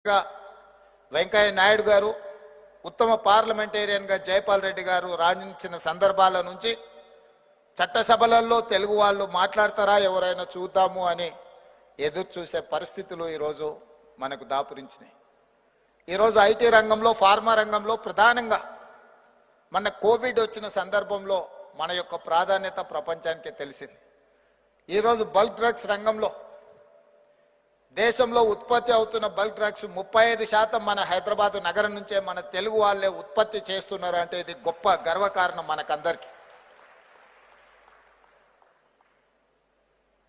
వెంకయ్య నాయుడు గారు ఉత్తమ పార్లమెంటేరియన్గా జైపాల్ రెడ్డి గారు రాణించిన సందర్భాల నుంచి చట్టసభలలో తెలుగు వాళ్ళు మాట్లాడతారా ఎవరైనా చూద్దాము అని ఎదురు చూసే పరిస్థితులు ఈరోజు మనకు దాపురించినాయి. ఈరోజు ఐటీ రంగంలో, ఫార్మా రంగంలో ప్రధానంగా మన కోవిడ్ వచ్చిన సందర్భంలో మన యొక్క ప్రాధాన్యత ప్రపంచానికి తెలిసింది. ఈరోజు బల్క్ డ్రగ్స్ రంగంలో దేశంలో ఉత్పత్తి అవుతున్న బల్క్ డ్రగ్స్ 35% మన హైదరాబాద్ నగరం నుంచే మన తెలుగు వాళ్ళే ఉత్పత్తి చేస్తున్నారు అంటే ఇది గొప్ప గర్వకారణం మనకందరికీ.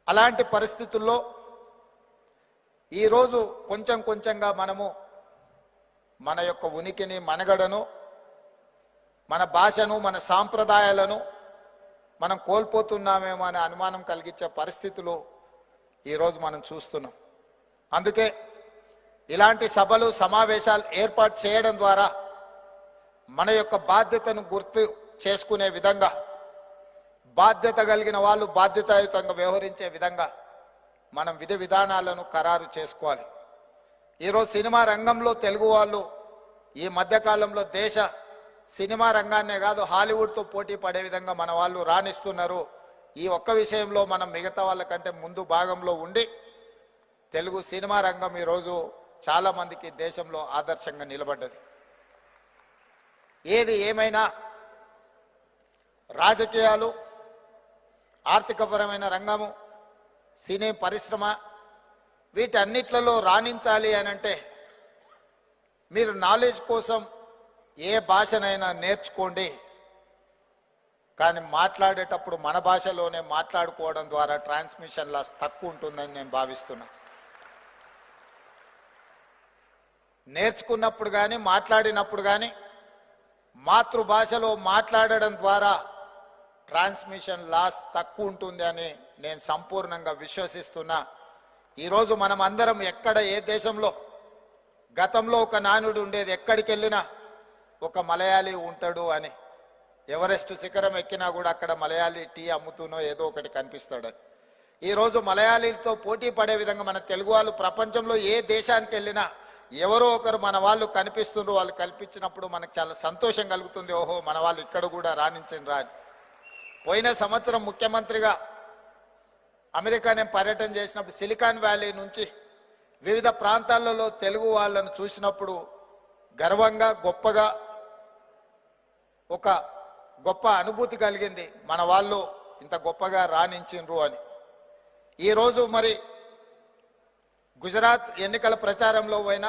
అలాంటి పరిస్థితుల్లో ఈరోజు కొంచెం కొంచెంగా మనము మన యొక్క ఉనికిని, మనగడను, మన భాషను, మన సాంప్రదాయాలను మనం కోల్పోతున్నామేమో అనే అనుమానం కలిగించే పరిస్థితులు ఈరోజు మనం చూస్తున్నాం. అందుకే ఇలాంటి సభలు, సమావేశాలు ఏర్పాటు చేయడం ద్వారా మన యొక్క బాధ్యతను గుర్తు చేసుకునే విధంగా, బాధ్యత కలిగిన వాళ్ళు బాధ్యతాయుతంగా వ్యవహరించే విధంగా మనం విధి విధానాలను ఖరారు చేసుకోవాలి. ఈరోజు సినిమా రంగంలో తెలుగు వాళ్ళు ఈ మధ్యకాలంలో దేశ సినిమా రంగాన్నే కాదు హాలీవుడ్తో పోటీ పడే విధంగా మన వాళ్ళు రాణిస్తున్నారు. ఈ ఒక్క విషయంలో మనం మిగతా వాళ్ళకంటే ముందు భాగంలో ఉండి తెలుగు సినిమా రంగం ఈరోజు చాలామందికి దేశంలో ఆదర్శంగా నిలబడ్డది. ఏది ఏమైనా రాజకీయాలు, ఆర్థికపరమైన రంగము, సినీ పరిశ్రమ వీటన్నిట్లలో రాణించాలి అని అంటే మీరు నాలెడ్జ్ కోసం ఏ భాషనైనా నేర్చుకోండి, కానీ మాట్లాడేటప్పుడు మన భాషలోనే మాట్లాడుకోవడం ద్వారా ట్రాన్స్మిషన్ లాస్ తక్కువ ఉంటుందని నేను భావిస్తున్నాను. నేర్చుకున్నప్పుడు కానీ మాట్లాడినప్పుడు కానీ మాతృభాషలో మాట్లాడడం ద్వారా ట్రాన్స్మిషన్ లాస్ తక్కువ ఉంటుంది అని నేను సంపూర్ణంగా విశ్వసిస్తున్నా. ఈరోజు మనం అందరం ఎక్కడ, ఏ దేశంలో, గతంలో ఒక నానుడు ఉండేది, ఎక్కడికి వెళ్ళినా ఒక మలయాళీ ఉంటాడు అని. ఎవరెస్ట్ శిఖరం ఎక్కినా కూడా అక్కడ మలయాళీ టీ అమ్ముతూనో ఏదో ఒకటి కనిపిస్తాడు. ఈరోజు మలయాళీలతో పోటీ పడే విధంగా మన తెలుగు వాళ్ళు ప్రపంచంలో ఏ దేశానికి వెళ్ళినా ఎవరో ఒకరు మన వాళ్ళు కనిపిస్తున్నారు. వాళ్ళు కల్పించినప్పుడు మనకు చాలా సంతోషం కలుగుతుంది. ఓహో, మన వాళ్ళు ఇక్కడ కూడా రాణించండి రా. పోయిన సంవత్సరం ముఖ్యమంత్రిగా అమెరికా నేను పర్యటన చేసినప్పుడు సిలికాన్ వ్యాలీ నుంచి వివిధ ప్రాంతాలలో తెలుగు వాళ్ళను చూసినప్పుడు గర్వంగా, గొప్పగా ఒక గొప్ప అనుభూతి కలిగింది. మన వాళ్ళు ఇంత గొప్పగా రాణించిండ్రు అని. ఈరోజు మరి గుజరాత్ ఎన్నికల ప్రచారంలో పోయినా